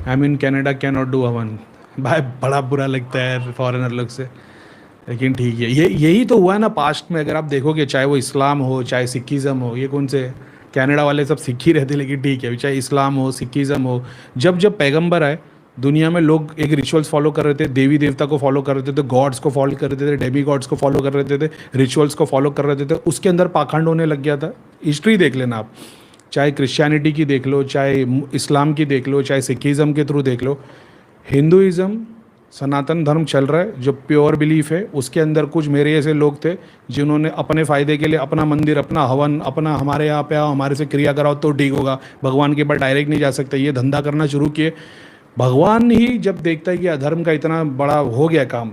I mean Canada can not do हवन। भाई बड़ा बुरा लगता है फॉरेनर लोग से, लेकिन ठीक है, ये यही तो हुआ है ना पास्ट में। अगर आप देखोगे, चाहे वो इस्लाम हो चाहे सिखिज़्म हो, ये कौन से कनाडा वाले सब सिख ही रहते, लेकिन ठीक है, चाहे इस्लाम हो सिखिज़्म हो, जब जब पैगंबर आए दुनिया में, लोग एक रिचुअल्स फॉलो कर रहे थे, देवी देवता को फॉलो कर रहे थे, गॉड्स को फॉलो कर रहे थे, डेमी गॉड्स को फॉलो कर रहे थे, रिचुअल्स को फॉलो कर रहे थे, उसके अंदर पाखंड होने लग गया था। हिस्ट्री देख लेना आप, चाहे क्रिश्चियनिटी की देख लो, चाहे इस्लाम की देख लो, चाहे सिखिज़्म के थ्रू देख लो, हिंदुइज़्म सनातन धर्म चल रहा है जो प्योर बिलीफ है। उसके अंदर कुछ मेरे ऐसे लोग थे जिन्होंने अपने फ़ायदे के लिए अपना मंदिर, अपना हवन, अपना हमारे यहाँ पे आओ, हमारे से क्रिया कराओ तो ठीक होगा, भगवान के पास डायरेक्ट नहीं जा सकते, ये धंधा करना शुरू किए। भगवान ही जब देखता है कि अधर्म का इतना बड़ा हो गया काम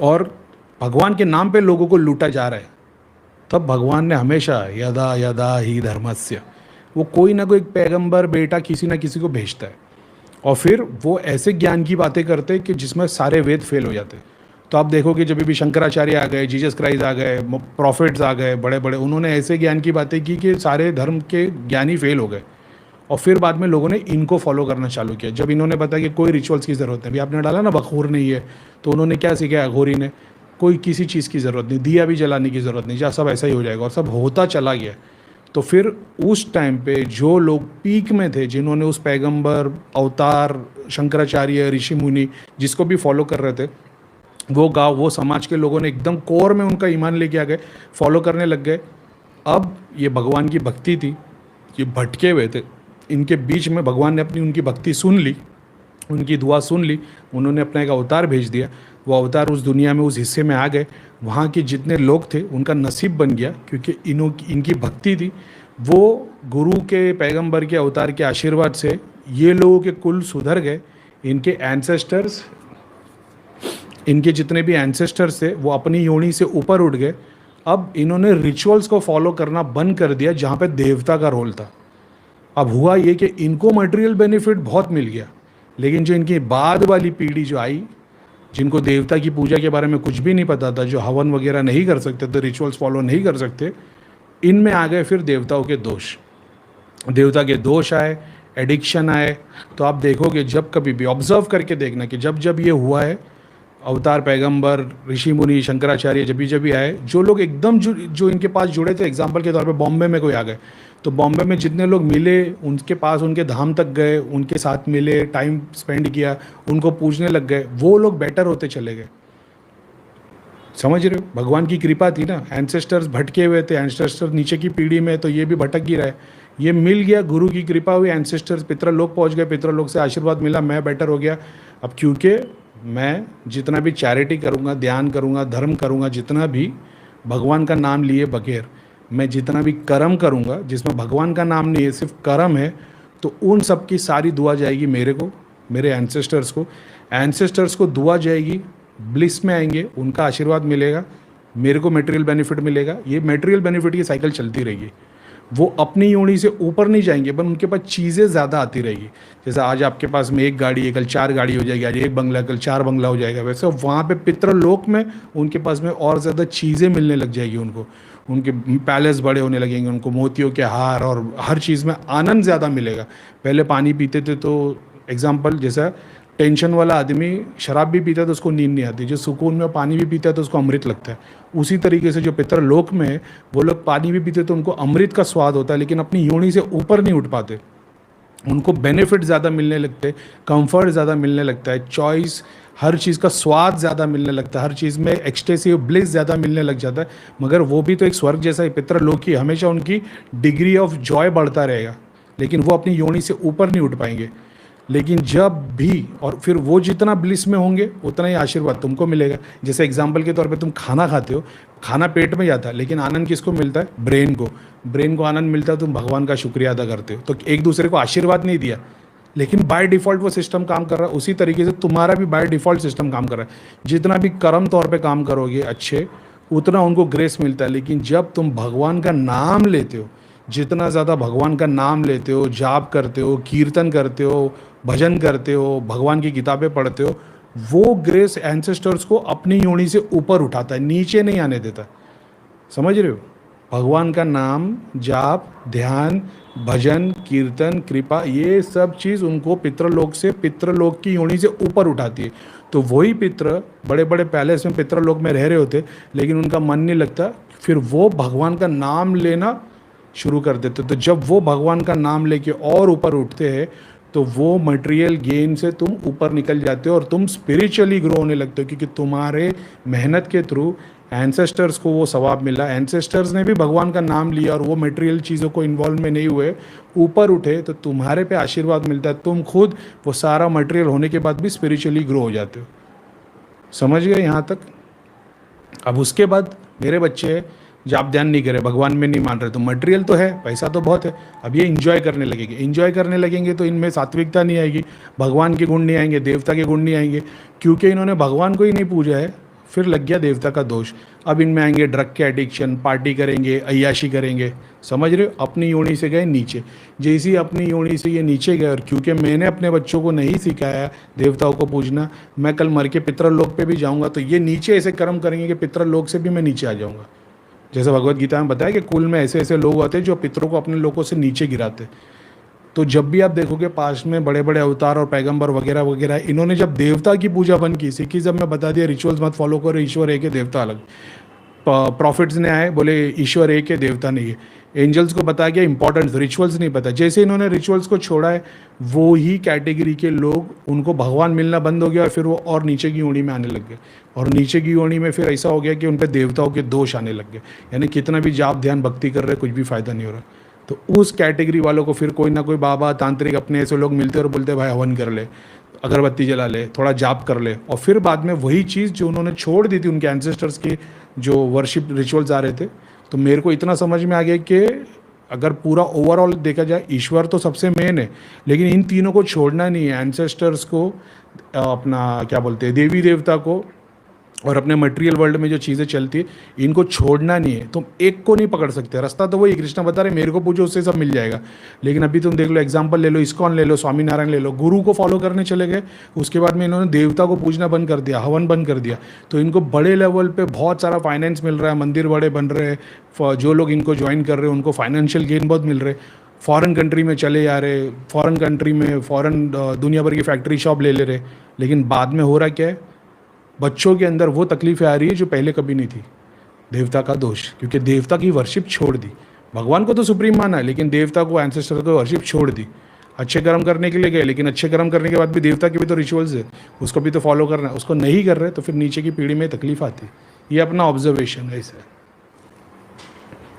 और भगवान के नाम पे लोगों को लूटा जा रहा है, तब भगवान ने हमेशा यदा यदा ही धर्मस्य, वो कोई ना कोई पैगंबर बेटा किसी ना किसी को भेजता है, और फिर वो ऐसे ज्ञान की बातें करते हैं कि जिसमें सारे वेद फेल हो जाते हैं। तो आप देखोगे जब भी शंकराचार्य आ गए, जीसस क्राइस्ट आ गए, प्रॉफिट्स आ गए बड़े बड़े, उन्होंने ऐसे ज्ञान की बातें की कि सारे धर्म के ज्ञानी फेल हो गए, और फिर बाद में लोगों ने इनको फॉलो करना चालू किया। जब इन्होंने बताया कि कोई रिचुअल्स की ज़रूरत नहीं, अभी आपने डाला ना बखूर नहीं है, तो उन्होंने क्या सीखा अघोरी ने, कोई किसी चीज़ की ज़रूरत नहीं, दिया भी जलाने की ज़रूरत नहीं, जहाँ सब ऐसा ही हो जाएगा, और सब होता चला गया। तो फिर उस टाइम पे जो लोग पीक में थे, जिन्होंने उस पैगंबर अवतार शंकराचार्य ऋषि मुनि जिसको भी फॉलो कर रहे थे, वो गांव वो समाज के लोगों ने एकदम कोर में उनका ईमान लेके आ गए, फॉलो करने लग गए। अब ये भगवान की भक्ति थी, ये भटके हुए थे, इनके बीच में भगवान ने अपनी उनकी भक्ति सुन ली, उनकी दुआ सुन ली, उन्होंने अपना एक अवतार भेज दिया। वो अवतार उस दुनिया में उस हिस्से में आ गए, वहाँ के जितने लोग थे उनका नसीब बन गया, क्योंकि इनकी भक्ति थी। वो गुरु के पैगंबर के अवतार के आशीर्वाद से ये लोगों के कुल सुधर गए। इनके एंसेस्टर्स, इनके जितने भी एंसेस्टर्स थे वो अपनी योनि से ऊपर उठ गए। अब इन्होंने रिचुअल्स को फॉलो करना बंद कर दिया जहाँ पे देवता का रोल था। अब हुआ ये कि इनको मटेरियल बेनिफिट बहुत मिल गया, लेकिन जो इनकी बाद वाली पीढ़ी जो आई, जिनको देवता की पूजा के बारे में कुछ भी नहीं पता था, जो हवन वगैरह नहीं कर सकते थे, रिचुअल्स फॉलो नहीं कर सकते, इनमें आ गए फिर देवताओं के दोष। देवता के दोष आए, एडिक्शन आए। तो आप देखोगे, जब कभी भी ऑब्जर्व करके देखना कि जब जब ये हुआ है, अवतार पैगंबर ऋषि मुनि शंकराचार्य जब भी आए, जो लोग एकदम जो इनके पास जुड़े थे, एग्जाम्पल के तौर पे बॉम्बे में कोई आ गए, तो बॉम्बे में जितने लोग मिले उनके पास, उनके धाम तक गए, उनके साथ मिले, टाइम स्पेंड किया, उनको पूछने लग गए, वो लोग बेटर होते चले गए। समझ रहे हो, भगवान की कृपा थी ना। एंसेस्टर्स भटके हुए थे, एंसेस्टर्स नीचे की पीढ़ी में, तो ये भी भटक ही रहा है। ये मिल गया, गुरु की कृपा हुई, एंसेस्टर्स पितृलोक पहुंच गए, पितृलोक से आशीर्वाद मिला, मैं बेटर हो गया। अब क्योंकि मैं जितना भी चैरिटी करूँगा, ध्यान करूँगा, धर्म करूँगा, जितना भी भगवान का नाम लिए बगैर मैं जितना भी कर्म करूँगा, जिसमें भगवान का नाम नहीं है, सिर्फ कर्म है, तो उन सब की सारी दुआ जाएगी मेरे को, मेरे एंसेस्टर्स को दुआ जाएगी, ब्लिस में आएंगे, उनका आशीर्वाद मिलेगा, मेरे को मटेरियल बेनिफिट मिलेगा। ये मटेरियल बेनिफिट की साइकिल चलती रहेगी। वो अपनी योनि से ऊपर नहीं जाएंगे, पर उनके पास चीज़ें ज़्यादा आती रहेगी। जैसे आज आपके पास में एक गाड़ी है, कल 4 गाड़ी हो जाएगी, आज एक बंगला कल 4 बंगला हो जाएगा। वैसे वहाँ पे पितृलोक में उनके पास में और ज़्यादा चीज़ें मिलने लग जाएगी उनको, उनके पैलेस बड़े होने लगेंगे, उनको मोतियों के हार और हर चीज़ में आनंद ज़्यादा मिलेगा। पहले पानी पीते थे तो एग्जाम्पल, जैसा टेंशन वाला आदमी शराब भी पीता है तो उसको नींद नहीं आती, जो सुकून में पानी भी पीता है तो उसको अमृत लगता है। उसी तरीके से जो पितृलोक में है, वो लोग पानी भी पीते तो उनको अमृत का स्वाद होता है, लेकिन अपनी योनि से ऊपर नहीं उठ पाते। उनको बेनिफिट ज़्यादा मिलने लगते हैं, कंफर्ट ज़्यादा मिलने लगता है, चॉइस, हर चीज़ का स्वाद ज़्यादा मिलने लगता है, हर चीज़ में एक्सटेसिव ब्लिस ज़्यादा मिलने लग जाता है। मगर वो भी तो एक स्वर्ग जैसा ही पितृलोक की, हमेशा उनकी डिग्री ऑफ जॉय बढ़ता रहेगा, लेकिन वो अपनी योनि से ऊपर नहीं उठ पाएंगे। लेकिन जब भी, और फिर वो जितना ब्लिस में होंगे उतना ही आशीर्वाद तुमको मिलेगा। जैसे एग्जाम्पल के तौर पे तुम खाना खाते हो, खाना पेट में जाता है, लेकिन आनंद किसको मिलता है? ब्रेन को आनंद मिलता है, तुम भगवान का शुक्रिया अदा करते हो। तो एक दूसरे को आशीर्वाद नहीं दिया, लेकिन बाय डिफ़ॉल्ट वो सिस्टम काम कर रहा है। उसी तरीके से तुम्हारा भी बाय डिफ़ॉल्ट सिस्टम काम कर रहा है। जितना भी कर्म तौर पे काम करोगे अच्छे, उतना उनको ग्रेस मिलता है। लेकिन जब तुम भगवान का नाम लेते हो, जितना ज़्यादा भगवान का नाम लेते हो, जाप करते हो, कीर्तन करते हो, भजन करते हो, भगवान की किताबें पढ़ते हो, वो ग्रेस एंसेस्टर्स को अपनी योनि से ऊपर उठाता है, नीचे नहीं आने देता। समझ रहे हो? भगवान का नाम, जाप, ध्यान, भजन कीर्तन कृपा ये सब चीज़ उनको पितृलोक से, पितृलोक की योनि से ऊपर उठाती है। तो वही पितृ बड़े बड़े पैलेस में पितृलोक में रह रहे होते, लेकिन उनका मन नहीं लगता, फिर वो भगवान का नाम लेना शुरू कर देते। तो जब वो भगवान का नाम लेके और ऊपर उठते हैं, तो वो मटेरियल गेन से तुम ऊपर निकल जाते हो और तुम स्पिरिचुअली ग्रो होने लगते हो, क्योंकि तुम्हारे मेहनत के थ्रू एंसेस्टर्स को वो सवाब मिला, एंसेस्टर्स ने भी भगवान का नाम लिया और वो मटेरियल चीज़ों को इन्वॉल्व में नहीं हुए, ऊपर उठे, तो तुम्हारे पे आशीर्वाद मिलता है। तुम खुद वो सारा मटेरियल होने के बाद भी स्पिरिचुअली ग्रो हो जाते हो। समझ गए यहाँ तक? अब उसके बाद मेरे बच्चे जब आप ध्यान नहीं करें, भगवान में नहीं मान रहे, तो मटेरियल तो है, पैसा तो बहुत है, अब ये इंजॉय करने लगेंगे। इंजॉय करने लगेंगे तो इनमें सात्विकता नहीं आएगी, भगवान के गुण नहीं आएंगे, देवता के गुण नहीं आएंगे, क्योंकि इन्होंने भगवान को ही नहीं पूजा है। फिर लग गया देवता का दोष। अब इनमें आएंगे ड्रग के एडिक्शन, पार्टी करेंगे, अय्याशी करेंगे। समझ रहे हो? अपनी योनि से गए नीचे। जैसे ही अपनी योनि से ये नीचे गए, और क्योंकि मैंने अपने बच्चों को नहीं सिखाया देवताओं को पूजना, मैं कल मर के पितृलोक पे भी जाऊंगा तो ये नीचे ऐसे कर्म करेंगे कि पितृलोक से भी मैं नीचे आ जाऊंगा। जैसे भगवत गीता में बताया कि कुल में ऐसे ऐसे लोग होते हैं जो पितरों को अपने लोगों से नीचे गिराते। तो जब भी आप देखोगे पास्ट में बड़े बड़े अवतार और पैगंबर वगैरह वगैरह, इन्होंने जब देवता की पूजा बंद की, सिखिज्म में बता दिया रिचुअल्स मत फॉलो करो, ईश्वर एक है देवता अलग। प्रॉफिट्स ने आए, बोले ईश्वर एक है देवता नहीं है। एंजल्स को बताया गया इंपॉर्टेंस, रिचुअल्स नहीं पता। जैसे इन्होंने रिचुअल्स को छोड़ा है, वो ही कैटेगरी के लोग, उनको भगवान मिलना बंद हो गया और फिर वो और नीचे की योनि में आने लग गए। और नीचे की योनि में फिर ऐसा हो गया कि उन पर देवताओं के दोष आने लग गए। यानी कितना भी जाप ध्यान भक्ति कर रहे, कुछ भी फायदा नहीं हो रहा। तो उस कैटेगरी वालों को फिर कोई ना कोई बाबा तांत्रिक अपने ऐसे लोग मिलते और बोलते भाई हवन कर ले, अगरबत्ती जला ले, थोड़ा जाप कर ले। और फिर बाद में वही चीज़ जो उन्होंने छोड़ दी थी, उनके एंसेस्टर्स की जो वर्शिप रिचुअल्स आ रहे थे, तो मेरे को इतना समझ में आ गया कि अगर पूरा ओवरऑल देखा जाए, ईश्वर तो सबसे मेन है, लेकिन इन तीनों को छोड़ना नहीं है। एंसेस्टर्स को, अपना क्या बोलते हैं, देवी देवता को, और अपने मटेरियल वर्ल्ड में जो चीज़ें चलती है, इनको छोड़ना नहीं है। तुम एक को नहीं पकड़ सकते। रास्ता तो वही कृष्ण बता रहे, मेरे को पूछो उससे सब मिल जाएगा। लेकिन अभी तुम देख लो, एग्जांपल ले लो, इस्कॉन ले लो, स्वामीनारायण ले लो, गुरु को फॉलो करने चले गए, उसके बाद में इन्होंने देवता को पूजना बंद कर दिया, हवन बंद कर दिया। तो इनको बड़े लेवल पे बहुत सारा फाइनेंस मिल रहा है, मंदिर बड़े बन रहे हैं, जो लोग इनको ज्वाइन कर रहे हैं उनको फाइनेंशियल गेन बहुत मिल रहे, फॉरेन कंट्री में चले जा रहे, फॉरेन कंट्री में फॉरेन दुनिया भर की फैक्ट्री शॉप ले रहे। लेकिन बाद में हो रहा क्या है, बच्चों के अंदर वो तकलीफें आ रही है जो पहले कभी नहीं थी। देवता का दोष, क्योंकि देवता की वर्शिप छोड़ दी। भगवान को तो सुप्रीम माना है, लेकिन देवता को, एंसेस्टर को वर्शिप छोड़ दी। अच्छे कर्म करने के लिए गए, लेकिन अच्छे कर्म करने के बाद भी देवता के भी तो रिचुअल्स है, उसको भी तो फॉलो करना है। उसको नहीं कर रहे तो फिर नीचे की पीढ़ी में तकलीफ आती है। ये अपना ऑब्जर्वेशन है, इसे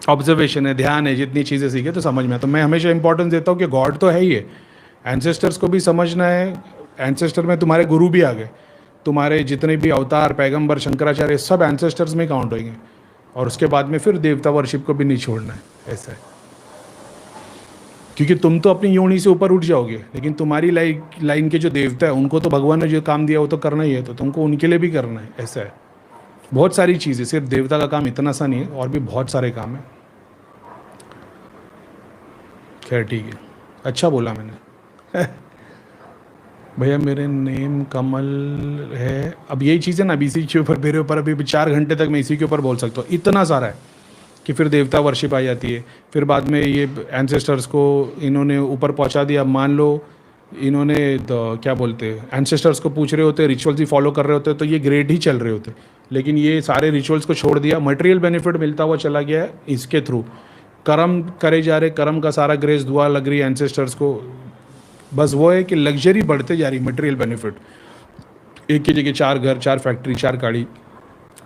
ऑब्जर्वेशन है, ध्यान है, जितनी चीज़ें सीखे तो समझ में। तो मैं हमेशा इंपॉर्टेंस देता हूँ कि गॉड तो है ही है, एंसेस्टर्स को भी समझना है। एंसेस्टर में तुम्हारे गुरु भी आ गए, तुम्हारे जितने भी अवतार, पैगंबर, शंकराचार्य, सब एंसेस्टर्स में काउंट होंगे। और उसके बाद में फिर देवता वर्शिप को भी नहीं छोड़ना है, ऐसा है। क्योंकि तुम तो अपनी योनि से ऊपर उठ जाओगे, लेकिन तुम्हारी लाइन के जो देवता है, उनको तो भगवान ने जो काम दिया वो तो करना ही है, तो तुमको उनके लिए भी करना है, ऐसा है। बहुत सारी चीज़ें, सिर्फ देवता का काम इतना सा नहीं है, और भी बहुत सारे काम है। खैर ठीक है, अच्छा बोला मैंने। भैया मेरे नेम कमल है। अब यही चीज़ है ना, अब इसी के ऊपर, मेरे ऊपर अभी 4 घंटे तक मैं इसी के ऊपर बोल सकता हूँ, इतना सारा है कि फिर देवता वर्शिप आ जाती है। फिर बाद में ये एंसेस्टर्स को इन्होंने ऊपर पहुँचा दिया। मान लो इन्होंने क्या बोलते हैं, एंसेस्टर्स को पूछ रहे होते, रिचुअल्स ही फॉलो कर रहे होते, तो ये ग्रेड ही चल रहे होते। लेकिन ये सारे रिचुअल्स को छोड़ दिया, मटेरियल बेनिफिट मिलता हुआ चला गया है इसके थ्रू। कर्म करे जा रहे, कर्म का सारा ग्रेस दुआ लग रही है एंसेस्टर्स को। बस वो है कि लग्जरी बढ़ते जा रही, मटेरियल बेनिफिट। एक की जगह 4 घर, 4 फैक्ट्री, 4 गाड़ी,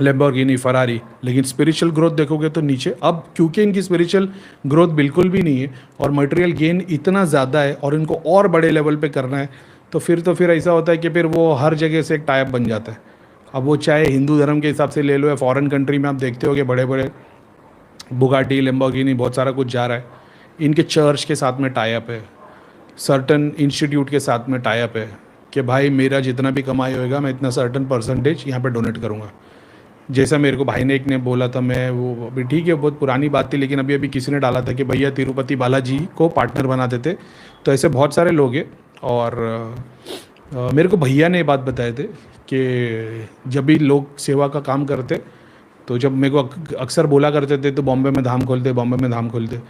लैम्बोर्गिनी, फरारी। लेकिन स्पिरिचुअल ग्रोथ देखोगे तो नीचे। अब क्योंकि इनकी स्पिरिचुअल ग्रोथ बिल्कुल भी नहीं है और मटेरियल गेन इतना ज़्यादा है और इनको और बड़े लेवल पे करना है, तो फिर ऐसा होता है कि फिर वो हर जगह से एक टाइप बन जाता है। अब वो चाहे हिंदू धर्म के हिसाब से ले लो या फॉरेन कंट्री में आप देखते हो कि बड़े बड़े बुगाटी, लैम्बोर्गिनी, बहुत सारा कुछ जा रहा है। इनके चर्च के साथ में टाइप है, सर्टन इंस्टीट्यूट के साथ में टाइप है कि भाई मेरा जितना भी कमाई होएगा मैं इतना सर्टन परसेंटेज यहाँ पे डोनेट करूँगा। जैसा मेरे को भाई ने एक ने बोला था, मैं वो अभी ठीक है, बहुत पुरानी बात थी, लेकिन अभी किसी ने डाला था कि भैया तिरुपति बालाजी को पार्टनर बना देते। तो ऐसे बहुत सारे लोग हैं। और मेरे को भैया ने ये बात बताए थे कि जब भी लोग सेवा का काम करते, तो जब मेरे को अक्सर बोला करते थे तो बॉम्बे में धाम खोलते, बॉम्बे में धाम खोलते।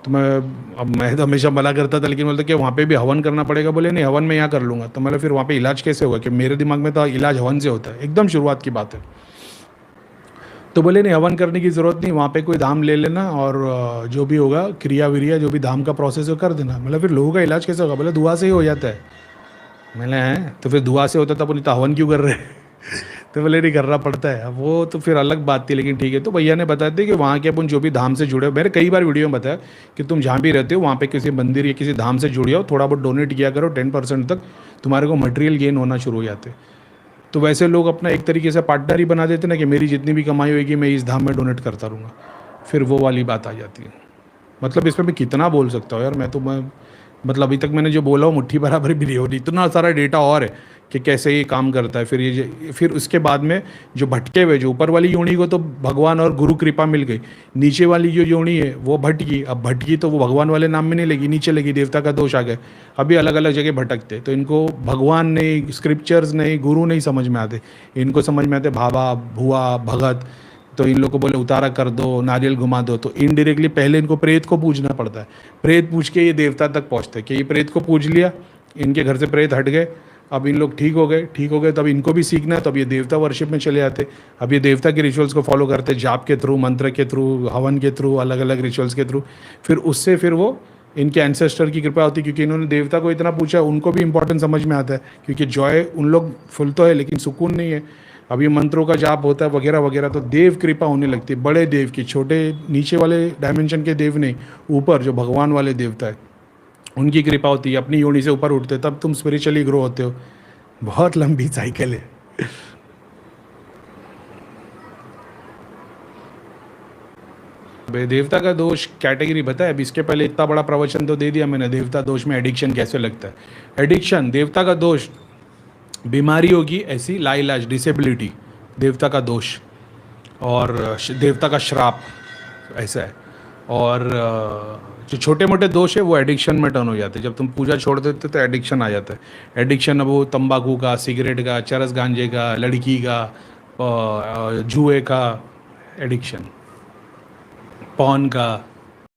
तो मैं तो हमेशा मना करता था, लेकिन बोलते कि वहाँ पे भी हवन करना पड़ेगा। बोले नहीं, हवन मैं यहाँ कर लूँगा। तो मतलब फिर वहाँ पे इलाज कैसे होगा? कि मेरे दिमाग में तो इलाज हवन से होता है, एकदम शुरुआत की बात है। तो बोले नहीं, हवन करने की ज़रूरत नहीं, वहाँ पे कोई धाम ले लेना और जो भी होगा क्रिया विरिया जो भी धाम का प्रोसेस है वो कर देना। मतलब फिर लोगों का इलाज कैसे होगा? बोले दुआ से ही हो जाता है। मैंने हैं तो फिर दुआ से होता था, अपन तो हवन क्यों कर रहे हैं? तो बोले नहीं, करना पड़ता है। अब वो तो फिर अलग बात थी, लेकिन ठीक है। तो भैया ने बताया था कि वहाँ के अपन जो भी धाम से जुड़े हो, मैंने कई बार वीडियो में बताया कि तुम जहाँ भी रहते हो वहाँ पे किसी मंदिर या किसी धाम से जुड़े हो, थोड़ा बहुत डोनेट किया करो, 10% तक तुम्हारे को मटेरियल गेन होना शुरू हो जाते। तो वैसे लोग अपना एक तरीके से पार्टनर ही बना देते ना, कि मेरी जितनी भी कमाई होगी मैं इस धाम में डोनेट करता रहूँगा। फिर वो वाली बात आ जाती है। मतलब इसमें मैं कितना बोल सकता हूँ यार, मैं मतलब अभी तक मैंने जो बोला वो मुट्ठी बराबर भी नहीं हो रही, इतना सारा डेटा और है कि कैसे ये काम करता है। फिर उसके बाद में जो भटके हुए, जो ऊपर वाली योनि को तो भगवान और गुरु कृपा मिल गई, नीचे वाली जो योनि है वो भटकी। अब भटकी तो वो भगवान वाले नाम में नहीं लगी, नीचे लगी, देवता का दोष आ गया। अभी अलग अलग जगह भटकते, तो इनको भगवान नहीं, स्क्रिप्चर्स नहीं, गुरु नहीं समझ में आते। इनको समझ में आते भाभा, भुआ, भगत। तो इन लोग को बोले उतारा कर दो, नारियल घुमा दो, तो इनडायरेक्टली पहले इनको प्रेत को पूजना पड़ता है। प्रेत पूछ के ये देवता तक पहुँचते हैं कि ये प्रेत को पूज लिया, इनके घर से प्रेत हट गए, अब इन लोग ठीक हो गए, तब इनको भी सीखना है, तब ये देवता वर्शिप में चले जाते। अब ये देवता के रिचुअल्स को फॉलो करते, जाप के थ्रू, मंत्र के थ्रू, हवन के थ्रू, अलग अलग रिचुअल्स के थ्रू। फिर उससे फिर वो इनके एंसेस्टर की कृपा होती है, क्योंकि इन्होंने देवता को इतना पूछा, उनको भी इंपॉर्टेंट समझ में आता है। क्योंकि जॉय उन लोग फुल तो है, लेकिन सुकून नहीं है। अब ये मंत्रों का जाप होता है वगैरह वगैरह, तो देव कृपा होने लगती है। बड़े देव की, छोटे नीचे वाले डायमेंशन के देव नहीं, ऊपर जो भगवान वाले देवता है उनकी कृपा होती है। अपनी योनि से ऊपर उठते, तब तुम स्पिरिचुअली ग्रो होते हो। बहुत लंबी साइकिल है। देवता का दोष कैटेगरी बताया। अब इसके पहले इतना बड़ा प्रवचन तो दे दिया मैंने, देवता दोष में एडिक्शन कैसे लगता है। एडिक्शन देवता का दोष, बीमारी होगी ऐसी लाइलाज, डिसेबिलिटी देवता का दोष, और देवता का श्राप ऐसा है। और जो छोटे मोटे दोष है वो एडिक्शन में टर्न हो जाते हैं। जब तुम पूजा छोड़ देते तो एडिक्शन आ जाता है। एडिक्शन अब वो तंबाकू का, सिगरेट का, चरस गांजे का, लड़की का, जुए का एडिक्शन, पॉन का,